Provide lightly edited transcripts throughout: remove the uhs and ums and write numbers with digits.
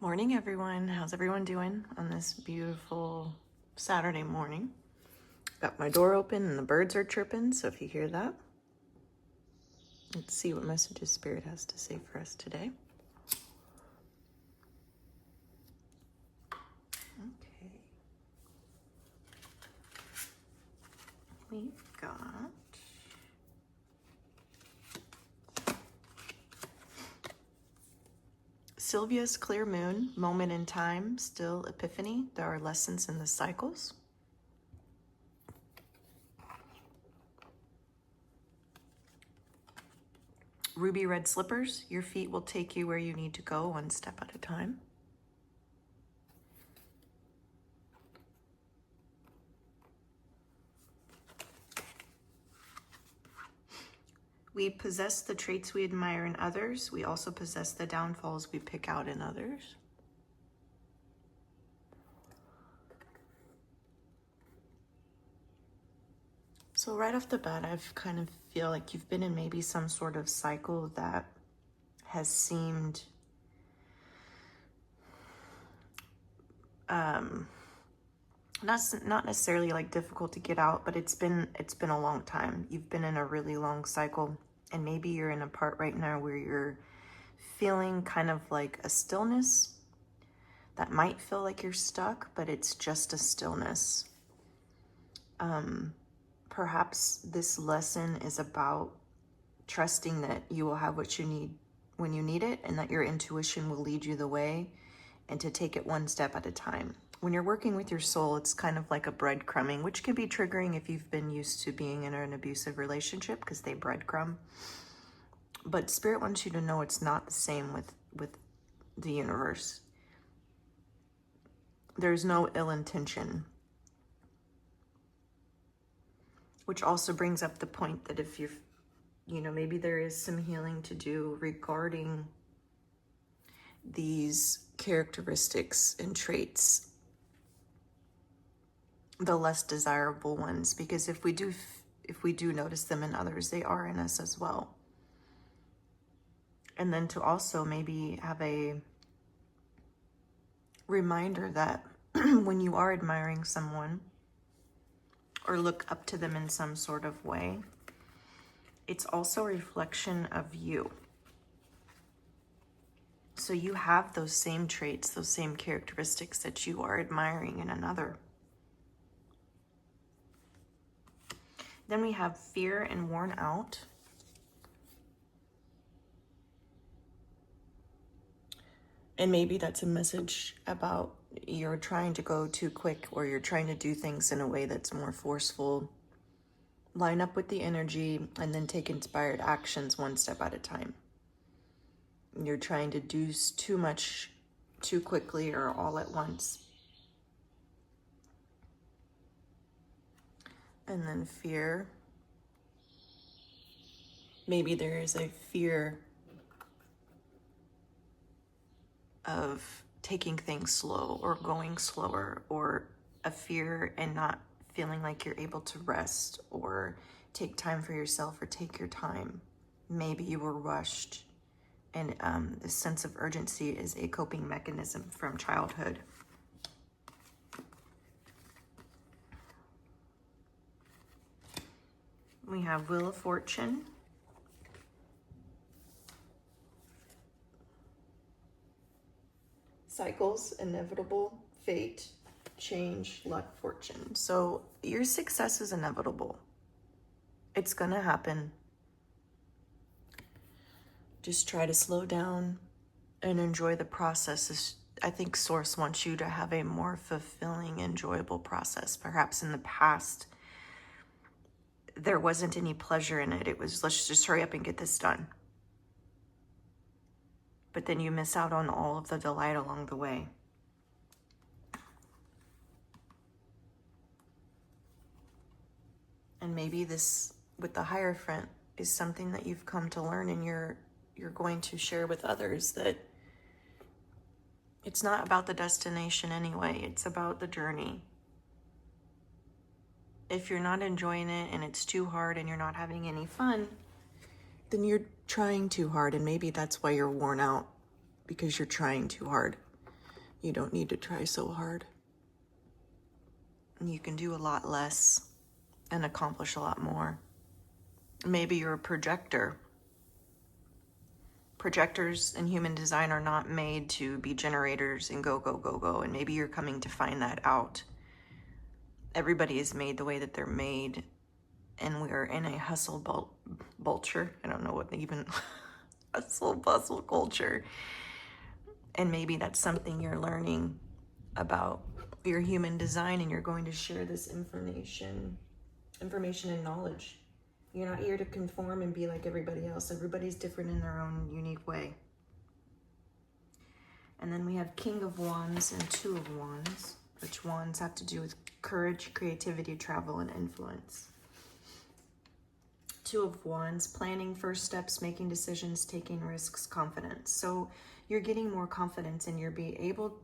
Morning, everyone. How's everyone doing on this beautiful Saturday morning? Got my door open and the birds are chirping, so if you hear that, let's see what messages Spirit has to say for us today. Okay. We've got Sylvia's clear moon, moment in time, still epiphany. There are lessons in the cycles. Ruby red slippers, your feet will take you where you need to go, one step at a time. We possess the traits we admire in others. We also possess the downfalls we pick out in others. So right off the bat, I kind of feel like you've been in maybe some sort of cycle that has seemed not necessarily like difficult to get out, but it's been a long time. You've been in a really long cycle, and maybe you're in a part right now where you're feeling kind of like a stillness that might feel like you're stuck, but it's just a stillness. Perhaps this lesson is about trusting that you will have what you need when you need it, and that your intuition will lead you the way, and to take it one step at a time. When you're working with your soul, it's kind of like a breadcrumbing, which can be triggering if you've been used to being in an abusive relationship, because they breadcrumb. But Spirit wants you to know it's not the same with the universe. There's no ill intention. Which also brings up the point that if maybe there is some healing to do regarding these characteristics and traits, the less desirable ones, because if we do notice them in others, they are in us as well. And then to also maybe have a reminder that when you are admiring someone or look up to them in some sort of way, it's also a reflection of you. So you have those same traits, those same characteristics that you are admiring in another. Then we have fear and worn out. And maybe that's a message about you're trying to go too quick, or you're trying to do things in a way that's more forceful. Line up with the energy and then take inspired actions one step at a time. You're trying to do too much too quickly or all at once. And then fear. Maybe there is a fear of taking things slow or going slower, or a fear and not feeling like you're able to rest or take time for yourself or take your time. Maybe you were rushed, and this sense of urgency is a coping mechanism from childhood. We have Wheel of Fortune. Cycles, inevitable, fate, change, luck, fortune. So your success is inevitable. It's gonna happen. Just try to slow down and enjoy the process. I think Source wants you to have a more fulfilling, enjoyable process. Perhaps in the past, there wasn't any pleasure in it. It was, let's just hurry up and get this done. But then you miss out on all of the delight along the way. And maybe this, with the Hierophant, is something that you've come to learn, and you're going to share with others, that it's not about the destination anyway, it's about the journey. If you're not enjoying it and it's too hard and you're not having any fun, then you're trying too hard, and maybe that's why you're worn out, because you're trying too hard. You don't need to try so hard. You can do a lot less and accomplish a lot more. Maybe you're a projector. Projectors in human design are not made to be generators and go, go, go, go. And maybe you're coming to find that out. Everybody is made the way that they're made. And we're in a hustle culture. I don't know what even hustle bustle culture. And maybe that's something you're learning about your human design, and you're going to share this information and knowledge. You're not here to conform and be like everybody else. Everybody's different in their own unique way. And then we have King of Wands and Two of Wands, which wands have to do with courage, creativity, travel, and influence. Two of Wands, planning first steps, making decisions, taking risks, confidence. So you're getting more confidence, and you're being able,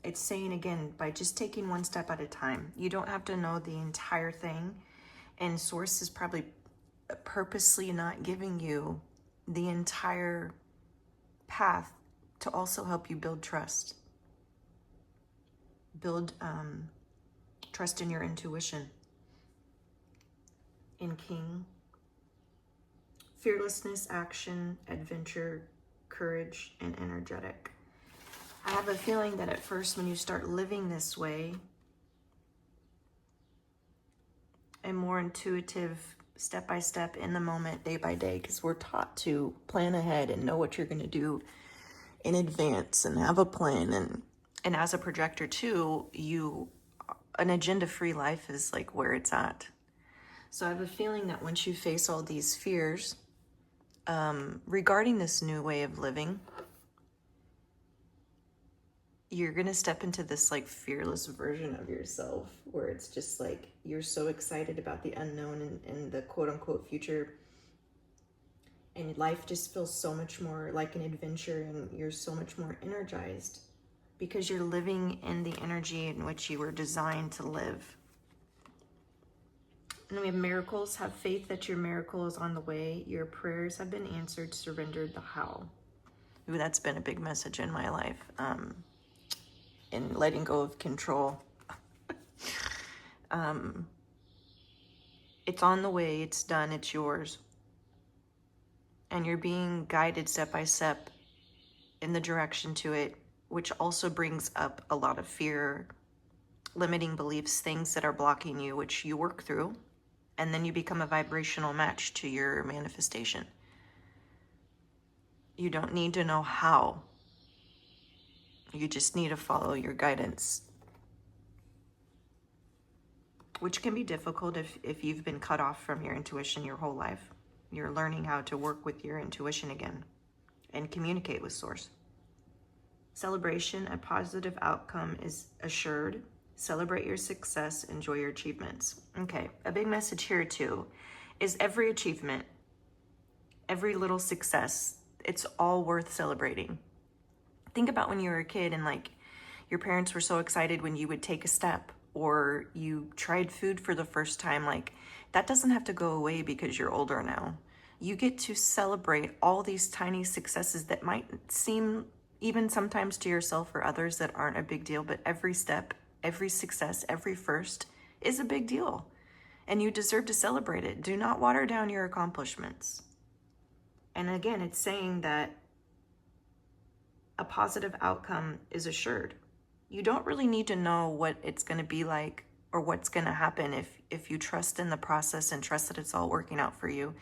it's saying again, by just taking one step at a time. You don't have to know the entire thing. And Source is probably purposely not giving you the entire path to also help you build trust. Build trust in your intuition. In King, fearlessness, action, adventure, courage, and energetic. I have a feeling that at first when you start living this way, and more intuitive, step by step, in the moment, day by day, because we're taught to plan ahead and know what you're going to do in advance and have a plan. And as a projector too, an agenda-free life is like where it's at. So I have a feeling that once you face all these fears regarding this new way of living, you're going to step into this like fearless version of yourself where it's just like you're so excited about the unknown and the quote unquote future. And life just feels so much more like an adventure, and you're so much more energized because you're living in the energy in which you were designed to live. And we have miracles. Have faith that your miracle is on the way. Your prayers have been answered. Surrendered the how. Ooh, that's been a big message in my life. In letting go of control. It's on the way. It's done. It's yours. And you're being guided step by step in the direction to it, which also brings up a lot of fear, limiting beliefs, things that are blocking you, which you work through. And then you become a vibrational match to your manifestation. You don't need to know how. You just need to follow your guidance, which can be difficult if you've been cut off from your intuition your whole life. You're learning how to work with your intuition again and communicate with Source. Celebration, a positive outcome is assured. Celebrate your success, enjoy your achievements. Okay, a big message here too is every achievement, every little success, it's all worth celebrating. Think about when you were a kid and like your parents were so excited when you would take a step or you tried food for the first time. Like that doesn't have to go away because you're older now. You get to celebrate all these tiny successes that might seem even sometimes to yourself or others that aren't a big deal, but every step, every success, every first is a big deal. And you deserve to celebrate it. Do not water down your accomplishments. And again, it's saying that a positive outcome is assured. You don't really need to know what it's going to be like or what's going to happen if you trust in the process and trust that it's all working out for you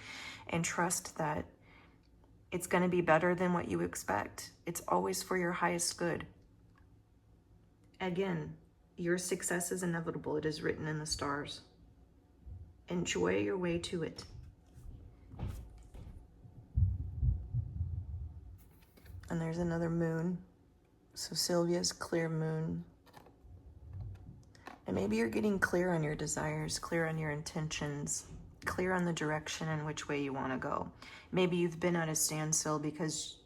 and trust that it's going to be better than what you expect. It's always for your highest good. Again, your success is inevitable. It is written in the stars. Enjoy your way to it. And there's another moon. So Sylvia's clear moon. And maybe you're getting clear on your desires, clear on your intentions, clear on the direction in which way you want to go. Maybe you've been at a standstill because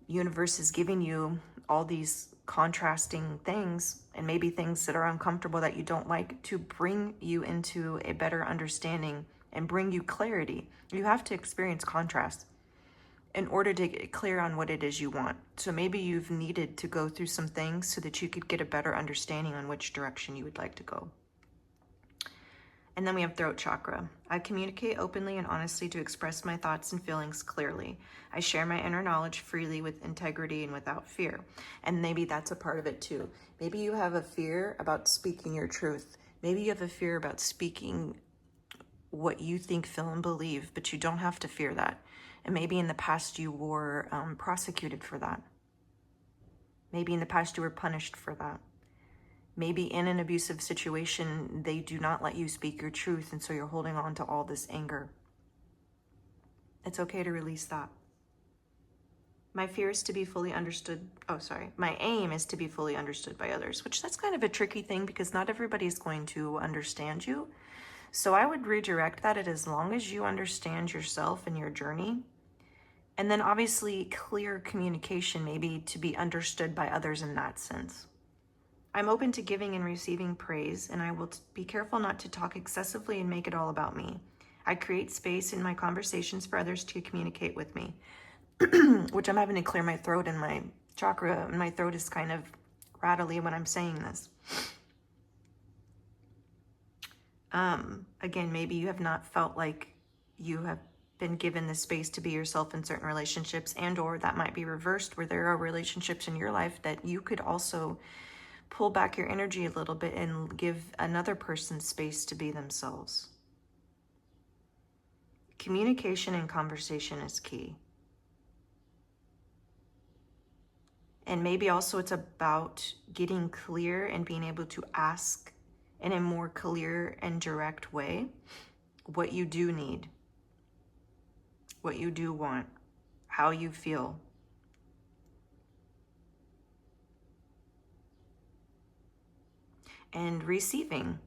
universe is giving you all these contrasting things and maybe things that are uncomfortable that you don't like to bring you into a better understanding and bring you clarity. You have to experience contrast. in order to get clear on what it is you want. So maybe you've needed to go through some things so that you could get a better understanding on which direction you would like to go. And then we have throat chakra. I communicate openly and honestly to express my thoughts and feelings clearly. I share my inner knowledge freely with integrity and without fear. And maybe that's a part of it too. Maybe you have a fear about speaking your truth. Maybe you have a fear about speaking what you think, feel, and believe, but you don't have to fear that. And maybe in the past you were prosecuted for that. Maybe in the past you were punished for that. Maybe in an abusive situation, they do not let you speak your truth, and so you're holding on to all this anger. It's okay to release that. My fear is to be fully understood. My aim is to be fully understood by others, which that's kind of a tricky thing because not everybody's going to understand you. So I would redirect that at as long as you understand yourself and your journey. And then obviously clear communication, maybe to be understood by others in that sense. I'm open to giving and receiving praise, and I will be careful not to talk excessively and make it all about me. I create space in my conversations for others to communicate with me, which I'm having to clear my throat and my chakra, and my throat is kind of rattly when I'm saying this. Again, maybe you have not felt like you have been given the space to be yourself in certain relationships, and or that might be reversed where there are relationships in your life that you could also pull back your energy a little bit and give another person space to be themselves. Communication and conversation is key. And maybe also it's about getting clear and being able to ask in a more clear and direct way what you do need, what you do want, how you feel. And receiving.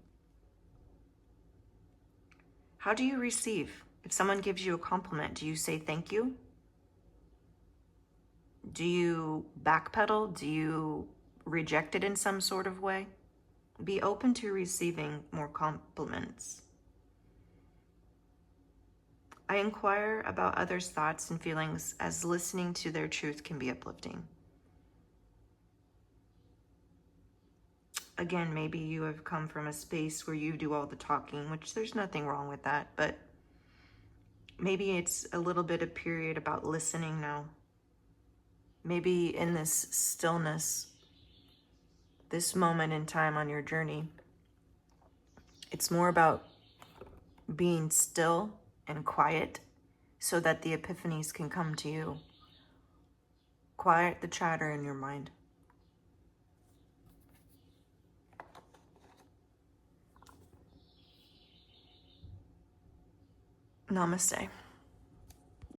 How do you receive? If someone gives you a compliment, do you say thank you? Do you backpedal? Do you reject it in some sort of way? Be open to receiving more compliments. I inquire about others' thoughts and feelings, as listening to their truth can be uplifting. Again, maybe you have come from a space where you do all the talking, which there's nothing wrong with that, but maybe it's a little bit of period about listening now. Maybe in this stillness, this moment in time on your journey, it's more about being still and quiet so that the epiphanies can come to you. Quiet the chatter in your mind. Namaste.